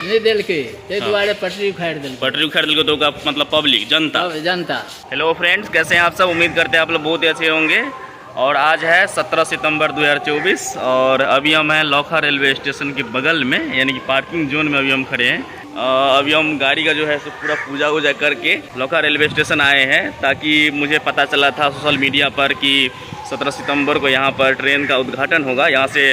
नहीं दिल के दुआरे पटरी उखाड़ दिल तो का मतलब पब्लिक जनता। हेलो फ्रेंड्स, कैसे हैं आप सब? उम्मीद करते हैं आप लोग बहुत ही अच्छे होंगे। और आज है 17 सितंबर 2024 और अभी हम हैं लौखा रेलवे स्टेशन के बगल में, यानी कि पार्किंग जोन में अभी हम खड़े हैं। अभी हम गाड़ी का जो है सो पूरा पूजा वूजा करके लौखा रेलवे स्टेशन आए हैं, ताकि मुझे पता चला था सोशल मीडिया पर कि 17 सितंबर को यहाँ पर ट्रेन का उद्घाटन होगा, यहाँ से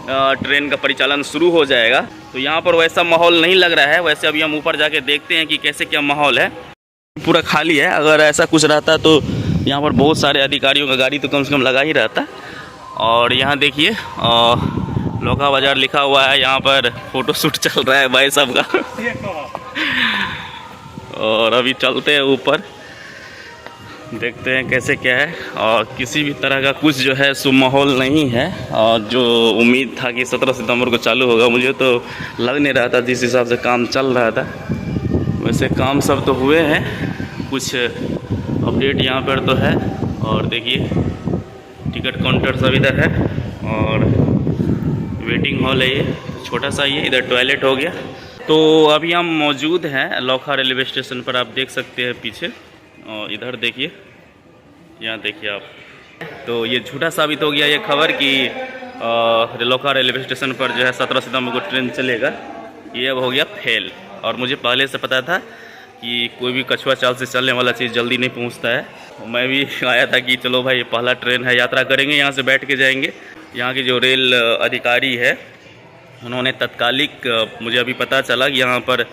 ट्रेन का परिचालन शुरू हो जाएगा। तो यहाँ पर वैसा माहौल नहीं लग रहा है। वैसे अभी हम ऊपर जाके देखते हैं कि कैसे क्या माहौल है। पूरा खाली है। अगर ऐसा कुछ रहता तो यहाँ पर बहुत सारे अधिकारियों का गाड़ी तो कम से कम लगा ही रहता। और यहाँ देखिए लौखा बाज़ार लिखा हुआ है, यहाँ पर फ़ोटो शूट चल रहा है भाई साहब का। और अभी चलते हैं ऊपर, देखते हैं कैसे क्या है। और किसी भी तरह का कुछ जो है सो माहौल नहीं है। और जो उम्मीद था कि 17 सितंबर को चालू होगा, मुझे तो लग नहीं रहा था जिस हिसाब से काम चल रहा था। वैसे काम सब तो हुए हैं, कुछ अपडेट यहाँ पर तो है। और देखिए टिकट काउंटर सब इधर है और वेटिंग हॉल है, ये छोटा सा ही है। इधर टॉयलेट हो गया। तो अभी हम मौजूद हैं लौखा रेलवे स्टेशन पर, आप देख सकते हैं पीछे। और इधर देखिए, यहाँ देखिए आप। तो ये झूठा साबित हो गया ये खबर कि लौखा रेलवे स्टेशन पर जो है 17 सितंबर को ट्रेन चलेगा, ये अब हो गया फेल। और मुझे पहले से पता था कि कोई भी कछुआ चाल से चलने वाला चीज़ जल्दी नहीं पहुंचता है। मैं भी आया था कि चलो भाई पहला ट्रेन है, यात्रा करेंगे, यहाँ से बैठ के जाएंगे। यहाँ की जो रेल अधिकारी है उन्होंने तत्कालिक, मुझे अभी पता चला कि यहाँ पर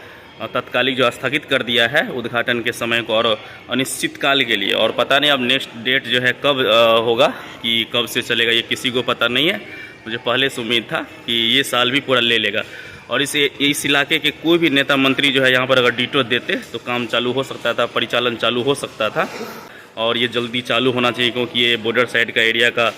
तत्कालिक जो स्थगित कर दिया है उद्घाटन के समय को, और अनिश्चित काल के लिए। और पता नहीं अब नेक्स्ट डेट जो है कब होगा, कि कब से चलेगा, ये किसी को पता नहीं है। मुझे पहले से उम्मीद था कि ये साल भी पूरा ले लेगा। और इस इलाके के कोई भी नेता मंत्री जो है यहाँ पर अगर डीटो देते तो काम चालू हो सकता था, परिचालन चालू हो सकता था। और ये जल्दी चालू होना चाहिए, क्योंकि ये बॉर्डर साइड का एरिया का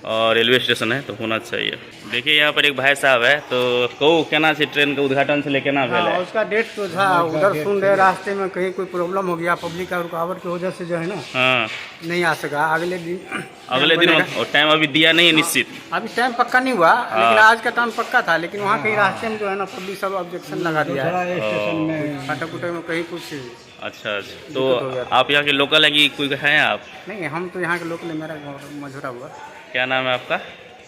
रेलवे स्टेशन है, तो होना चाहिए। देखिए यहाँ पर एक भाई साहब है, तो कहू केना से ट्रेन के उद्घाटन से लेके ना भेल है? उसका डेट तो था, उधर सुन रहे रास्ते में कहीं कोई प्रॉब्लम हो गया, पब्लिक का रुकावट की वजह से जो है ना नहीं आ सका। अगले दिन और टाइम अभी दिया नहीं है निश्चित? अभी टाइम पक्का नहीं हुआ, लेकिन आज का टाइम पक्का था। लेकिन वहाँ कहीं रास्ते में जो है ना पब्लिक सब ऑब्जेक्शन लगा दिया है स्टेशन में, फटा फुटे में कहीं कुछ। अच्छा, तो आप यहाँ के लोकल है कि कोई है आप? नहीं, हम तो यहाँ के लोकल है। मेरा मझोरा हुआ। क्या नाम है आपका?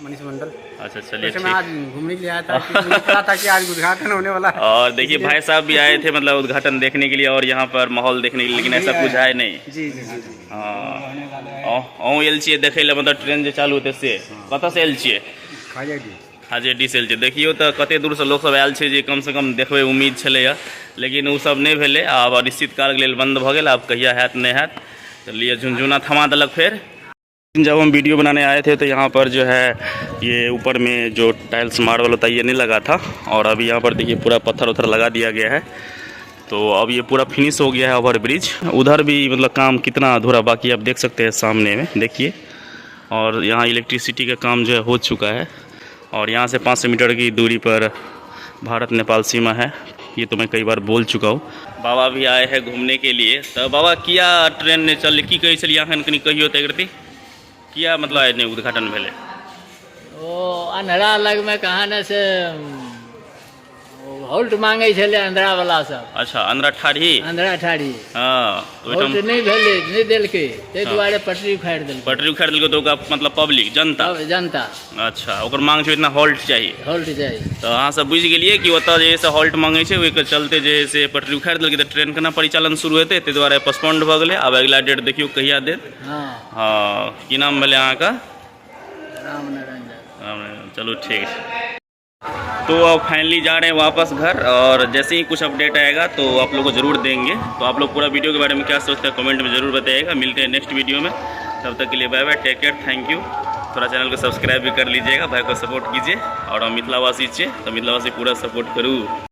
मनीष मंडल। अच्छा चलिए, मैं आज घूमने के लिए आया था, पता था कि आज उद्घाटन होने वाला है। और देखिए भाई साहब भी आए थे, मतलब उद्घाटन देखने के लिए और यहाँ पर माहौल देखने के लिए, लेकिन ऐसा कुछ है नहीं। जी जी जी। हाँ एल छिए देखे ले, मतलब ट्रेन जो चालू होते से कत से एल छिए? खाजेडी से एल छिए। देखिए तो कते दूर से लोग सब आयल छे, जे कम से कम देखबे उम्मीद छलैया, लेकिन वो सब नहीं भेले। आब अनिश्चित काल के लिए बंद भ गेल। आब कहिया हैत नहीं हैत, चलिए झुनझुना थमा देलक। फिर जब हम वीडियो बनाने आए थे तो यहाँ पर जो है ये ऊपर में जो टाइल्स मार्बल होता है ये नहीं लगा था। और अभी यहाँ पर देखिए पूरा पत्थर उत्थर लगा दिया गया है। तो अब ये पूरा फिनिश हो गया है ओवर ब्रिज। उधर भी मतलब काम कितना अधूरा बाकी आप देख सकते हैं सामने में, देखिए। और यहाँ इलेक्ट्रिसिटी का काम जो है हो चुका है। और यहाँ से 500 मीटर की दूरी पर भारत नेपाल सीमा है, ये तो मैं कई बार बोल चुका हूँ। बाबा भी आए हैं घूमने के लिए। तो बाबा किया ट्रेन ने चल की कही चलिए यहाँ कहीं कहियो तक किया, मतलब आए नहीं उद्घाटन भेले? ओ अंधेरा लग में कहाँ ने से होल्ट मांगे छले अंधेरा वाला सब। अच्छा, अंधेरा ठाड़ी? अंधेरा ठाड़ी, हाँ। होल्ट नहीं भेले, नहीं दिल के दुआरे पटरी उखाड़ दिल तो का मतलब पब्लिक जनता। अच्छा, ओकर मांग छै इतना होल्ट चाहिए? होल्ट चाहिए। तो अहाँ सब बुझ गेलिए कि ओतऽ जे से होल्ट मांगे छै, ओहि के चलते जे से पटरी उखाड़ दिल के ट्रेन केना परिचालन शुरू हेतै, ताहि दुआरे पोस्टपोन्ड भऽ गेलै। आब अगिला डेट देखियो कहिया देत। हाँ, की नाम भेलै अहाँ का? राम। चलो ठीक है। तो अब फाइनली जा रहे हैं वापस घर, और जैसे ही कुछ अपडेट आएगा तो आप लोगों को ज़रूर देंगे। तो आप लोग पूरा वीडियो के बारे में क्या सोचते हैं कमेंट में ज़रूर बताइएगा। मिलते हैं नेक्स्ट वीडियो में, तब तक के लिए bye bye, take care, thank you. थोड़ा चैनल को सब्सक्राइब भी कर लीजिएगा, भाई को सपोर्ट कीजिए। और हम मिथिलावासी छे तो मिथिलावासी पूरा सपोर्ट करूँ।